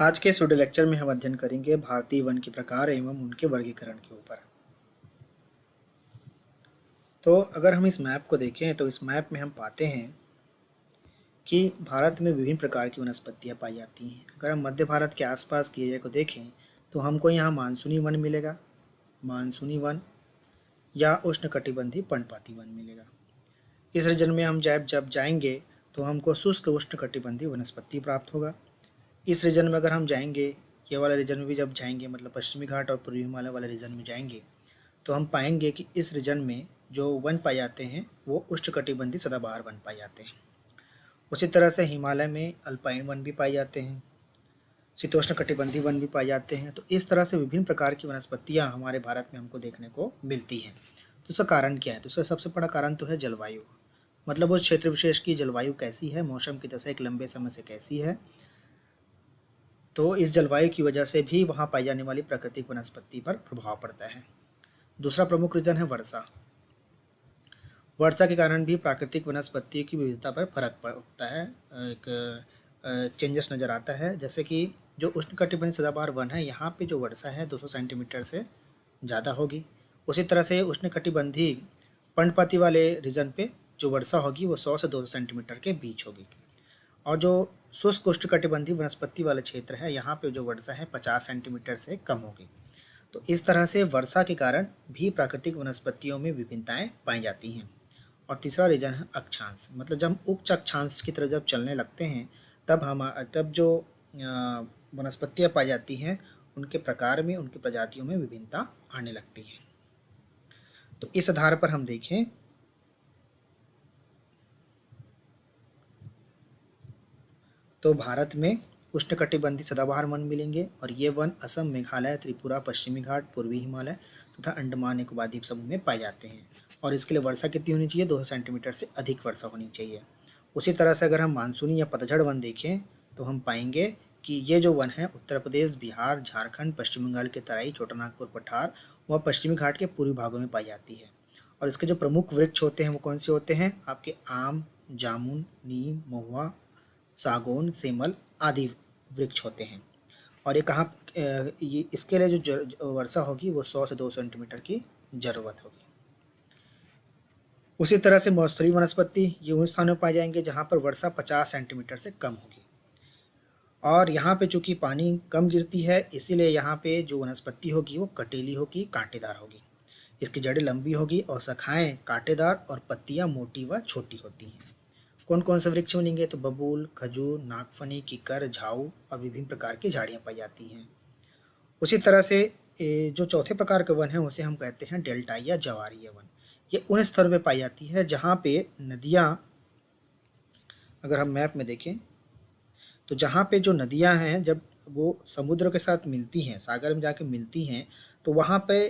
आज के इस वीडियो लेक्चर में हम अध्ययन करेंगे भारतीय वन के प्रकार एवं उनके वर्गीकरण के ऊपर। तो अगर हम इस मैप को देखें तो इस मैप में हम पाते हैं कि भारत में विभिन्न प्रकार की वनस्पतियां पाई जाती हैं। अगर हम मध्य भारत के आसपास के एरिया को देखें तो हमको यहाँ मानसूनी वन मिलेगा, मानसूनी वन या उष्णकटिबंधीय पर्णपाती वन मिलेगा। इस रीजन में हम जब जाएंगे तो हमको शुष्क उष्णकटिबंधीय वनस्पति प्राप्त होगा। इस रीजन में अगर हम जाएंगे, ये वाला रीजन में भी जब जाएंगे मतलब पश्चिमी घाट और पूर्वी हिमालय वाले रीजन में जाएंगे तो हम पाएंगे कि इस रीजन में जो वन पाए जाते हैं वो उष्णकटिबंधीय सदाबहार वन पाए जाते हैं। उसी तरह से हिमालय में अल्पाइन वन भी पाए जाते हैं, शीतोष्ण कटिबंधीय वन भी पाए जाते हैं। तो इस तरह से विभिन्न प्रकार की वनस्पतियाँ हमारे भारत में हमको देखने को मिलती हैं। तो उसका कारण क्या है? तो उसका सबसे बड़ा कारण तो है जलवायु, मतलब उस क्षेत्र विशेष की जलवायु कैसी है, मौसम की दशा एक लंबे समय से कैसी है। तो इस जलवायु की वजह से भी वहाँ पाई जाने वाली प्राकृतिक वनस्पति पर प्रभाव पड़ता है। दूसरा प्रमुख रीजन है वर्षा। वर्षा के कारण भी प्राकृतिक वनस्पतियों की विविधता पर फर्क पड़ता है, एक चेंजेस नज़र आता है। जैसे कि जो उष्णकटिबंधीय सदाबहार वन है यहाँ पे जो वर्षा है 200 सेंटीमीटर से ज़्यादा होगी। उसी तरह से उष्णकटिबंधीय पर्णपाती वाले रीजन पे जो वर्षा होगी वो 100 से 200 सेंटीमीटर के बीच होगी। और जो शुष्क उष्णकटिबंधीय वनस्पति वाले क्षेत्र है यहाँ पे जो वर्षा है 50 सेंटीमीटर से कम होगी। तो इस तरह से वर्षा के कारण भी प्राकृतिक वनस्पतियों में विभिन्नताएं पाई जाती हैं। और तीसरा रीजन है अक्षांश, मतलब जब हम उच्च अक्षांश की तरफ जब चलने लगते हैं तब जो वनस्पतियाँ पाई जाती हैं उनके प्रकार में, उनकी प्रजातियों में विभिन्नता आने लगती है। तो इस आधार पर हम देखें तो भारत में उष्णकटिबंधीय सदाबहार वन मिलेंगे और ये वन असम, मेघालय, त्रिपुरा, पश्चिमी घाट, पूर्वी हिमालय तथा अंडमान निकोबार द्वीप समूह में पाए जाते हैं। और इसके लिए वर्षा कितनी होनी चाहिए? 200 सेंटीमीटर से अधिक वर्षा होनी चाहिए। उसी तरह से अगर हम मानसूनी या पतझड़ वन देखें तो हम पाएंगे कि ये जो वन है उत्तर प्रदेश, बिहार, झारखंड, पश्चिम बंगाल के तराई, छोटानागपुर पठार व पश्चिमी घाट के पूर्वी भागों में पाई जाती है। और इसके जो प्रमुख वृक्ष होते हैं वो कौन से होते हैं? आपके आम, जामुन, नीम, महुआ, सागौन, सेमल आदि वृक्ष होते हैं। और ये कहाँ ये इसके लिए जो वर्षा होगी वो 100 से 200 सेंटीमीटर की ज़रूरत होगी। उसी तरह से मौसरी वनस्पति ये उन स्थानों में पाए जाएंगे जहाँ पर वर्षा 50 सेंटीमीटर से कम होगी। और यहाँ पे चूँकि पानी कम गिरती है इसीलिए यहाँ पे जो वनस्पति होगी वो कटीली होगी, कांटेदार होगी। इसकी जड़ें लंबी होगी और शाखाएँ कांटेदार और पत्तियाँ मोटी व छोटी होती हैं। कौन कौन से वृक्ष मिलेंगे? तो बबूल, खजूर, नागफनी, कीकर, झाऊ और विभिन्न प्रकार की झाड़ियाँ पाई जाती हैं। उसी तरह से जो चौथे प्रकार के वन है उसे हम कहते हैं डेल्टाई या ज्वारीय वन। ये उन स्थलों में पाई जाती है जहाँ पे नदियाँ, अगर हम मैप में देखें तो जहाँ पे जो नदियाँ हैं जब वो समुद्र के साथ मिलती हैं, सागर में जाके मिलती हैं, तो वहाँ पे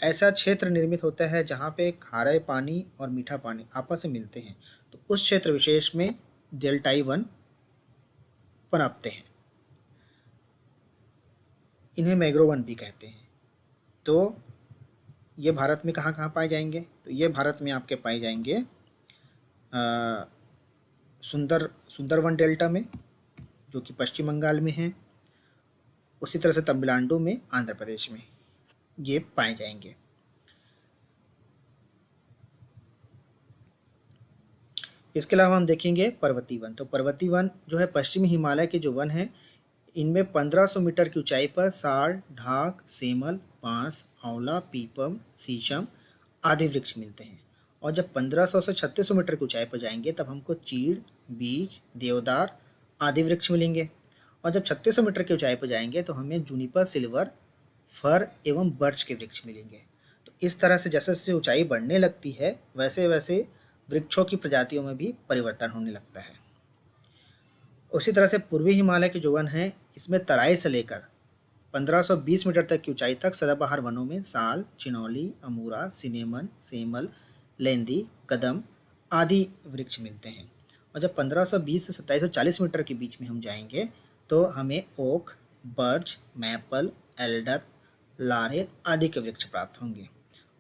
ऐसा क्षेत्र निर्मित होता है जहाँ पे खारे पानी और मीठा पानी आपस में मिलते हैं। तो उस क्षेत्र विशेष में डेल्टाई वन पनपते हैं। इन्हें मैंग्रोव वन भी कहते हैं। तो ये भारत में कहाँ कहाँ पाए जाएंगे? तो ये भारत में आपके पाए जाएंगे सुंदरवन डेल्टा में जो कि पश्चिम बंगाल में है। उसी तरह से तमिलनाडु में, आंध्र प्रदेश में ये पाए जाएंगे। इसके अलावा हम देखेंगे पर्वतीय वन। तो पर्वतीय वन जो है पश्चिमी हिमालय के जो वन है इनमें 1500 मीटर की ऊंचाई पर साल, ढाक, सेमल, बांस, आंवला, पीपल, शीशम आदि वृक्ष मिलते हैं। और जब 1500 से 3600 मीटर की ऊंचाई पर जाएंगे तब हमको चीड़, बीज, देवदार आदि वृक्ष मिलेंगे। और जब 3600 मीटर की ऊंचाई पर जाएंगे तो हमें जूनिपर, सिल्वर, फर एवं बर्च के वृक्ष मिलेंगे। तो इस तरह से जैसे जैसे ऊंचाई बढ़ने लगती है वैसे वैसे वृक्षों की प्रजातियों में भी परिवर्तन होने लगता है। उसी तरह से पूर्वी हिमालय के जो वन हैं इसमें तराई से लेकर 1520 मीटर तक की ऊंचाई तक सदाबहार वनों में साल, चिनौली, अमूरा, सिनेमन, सेमल, लेंदी, कदम आदि वृक्ष मिलते हैं। और जब 1520 से 2740 मीटर के बीच में हम जाएंगे तो हमें ओक, बर्च, मैपल, एल्डर, लारेल आदि के वृक्ष प्राप्त होंगे।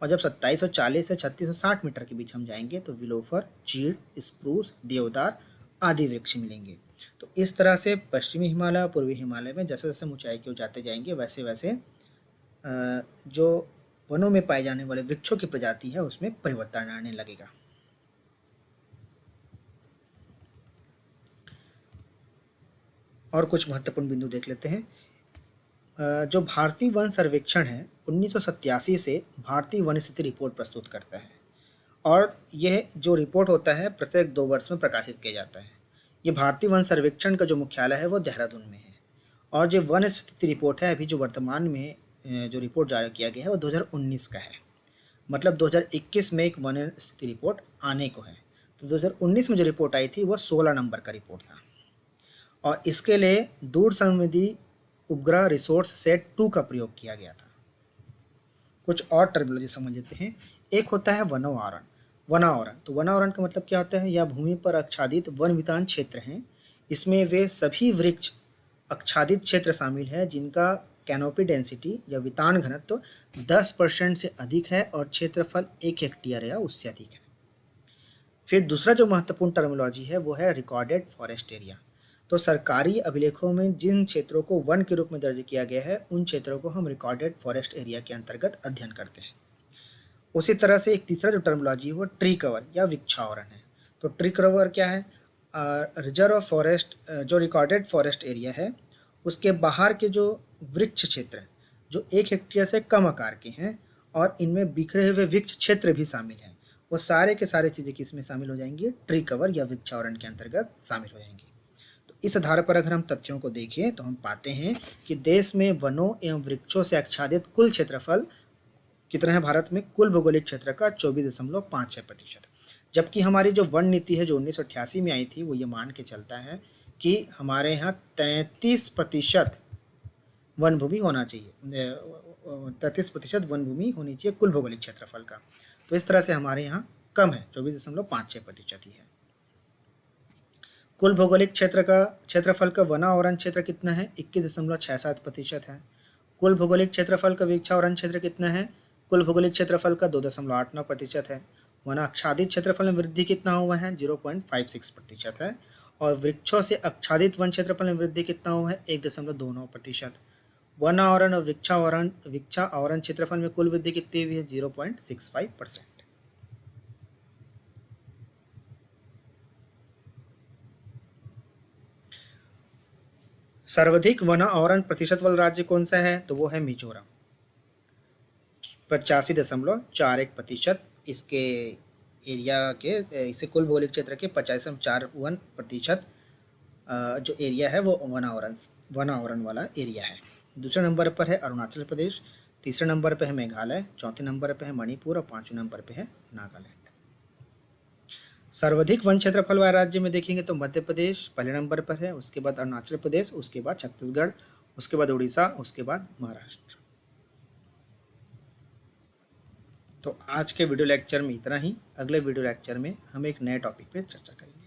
और जब 2740 से 3660 मीटर के बीच हम जाएंगे तो विलोफर, चीड़, स्प्रूस, देवदार आदि वृक्ष मिलेंगे। तो इस तरह से पश्चिमी हिमालय और पूर्वी हिमालय में जैसे जैसे हम ऊंचाई की ओर जाते जाएंगे वैसे वैसे जो वनों में पाए जाने वाले वृक्षों की प्रजाति है उसमें परिवर्तन आने लगेगा। और कुछ महत्वपूर्ण बिंदु देख लेते हैं। जो भारतीय वन सर्वेक्षण है 1987 से भारतीय वन स्थिति रिपोर्ट प्रस्तुत करता है और यह जो रिपोर्ट होता है प्रत्येक 2 वर्ष में प्रकाशित किया जाता है। ये भारतीय वन सर्वेक्षण का जो मुख्यालय है वो देहरादून में है और जो वन स्थिति रिपोर्ट है अभी जो वर्तमान में जो रिपोर्ट जारी किया गया है वो 2019 का है। मतलब 2021 में एक वन स्थिति रिपोर्ट आने को है। तो 2019 में जो रिपोर्ट आई थी वो 16 नंबर का रिपोर्ट था और इसके लिए दूर संवेदी उपग्रह रिसोर्स सेट 2 का प्रयोग किया गया था। कुछ और टर्मिनोलॉजी समझ लेते हैं। एक होता है वनोवरण। वनावरण तो वनावरण का मतलब क्या होता है? यह भूमि पर आच्छादित वन वितान क्षेत्र हैं। इसमें वे सभी वृक्ष आच्छादित क्षेत्र शामिल है जिनका कैनोपी डेंसिटी या वितान घनत्व 10% से अधिक है और क्षेत्रफल 1 हेक्टेयर या उससे अधिक है। फिर दूसरा जो महत्वपूर्ण टर्मिनोलॉजी है वो है रिकॉर्डेड फॉरेस्ट एरिया। तो सरकारी अभिलेखों में जिन क्षेत्रों को वन के रूप में दर्ज किया गया है उन क्षेत्रों को हम रिकॉर्डेड फॉरेस्ट एरिया के अंतर्गत अध्ययन करते हैं। उसी तरह से एक तीसरा जो टर्मिनोलॉजी है वो ट्री कवर या वृक्षावरण है। तो ट्री कवर क्या है? रिजर्व फॉरेस्ट जो रिकॉर्डेड फॉरेस्ट एरिया है उसके बाहर के जो वृक्ष क्षेत्र जो 1 हेक्टेयर से कम आकार के हैं और इनमें बिखरे हुए वृक्ष क्षेत्र भी शामिल हैं, वो सारे के सारे चीज़ें किसमें शामिल हो जाएंगी? ट्री कवर या वृक्षावरण के अंतर्गत शामिल हो जाएंगी। तो इस आधार पर अगर हम तथ्यों को देखें तो हम पाते हैं कि देश में वनों एवं वृक्षों से आच्छादित कुल क्षेत्रफल कितना है? भारत में कुल भौगोलिक क्षेत्र का 24.56%। जबकि हमारी जो वन नीति है जो 1988 में आई थी वो ये मान के चलता है कि हमारे यहाँ 33% वन भूमि होना चाहिए, 33% वन भूमि होनी चाहिए कुल भौगोलिक क्षेत्रफल का। तो इस तरह से हमारे यहाँ कम है, 24.56% ही है। कुल भौगोलिक क्षेत्रफल का वनावरण क्षेत्र कितना है? 21.67% है। कुल भौगोलिक क्षेत्रफल का वृक्षावरण क्षेत्र कितना है? कुल भौगोलिक क्षेत्रफल का 2.89% है। वनाच्छादित क्षेत्रफल में वृद्धि कितना हुआ है? 0.56% है। और वृक्षों से आच्छादित वन क्षेत्रफल में वृद्धि कितना हुआ है? 1.29%। वनावरण और वृक्षावरण क्षेत्रफल में कुल वृद्धि कितनी हुई है? 0.65%। सर्वाधिक वनावरण प्रतिशत वाला राज्य कौन सा है? तो वो है मिजोरम, 85.41%। इसके एरिया के इसे कुल भौगोलिक क्षेत्र के 50.41% जो एरिया है वो वनावरण वाला एरिया है। दूसरे नंबर पर है अरुणाचल प्रदेश, तीसरे नंबर पर है मेघालय, चौथे नंबर पर है मणिपुर और पांचवें नंबर पर है नागालैंड। सर्वाधिक वन क्षेत्रफल वाले राज्य में देखेंगे तो मध्य प्रदेश पहले नंबर पर है, उसके बाद अरुणाचल प्रदेश, उसके बाद छत्तीसगढ़, उसके बाद उड़ीसा, उसके बाद महाराष्ट्र। तो आज के वीडियो लेक्चर में इतना ही। अगले वीडियो लेक्चर में हम एक नए टॉपिक पे चर्चा करेंगे।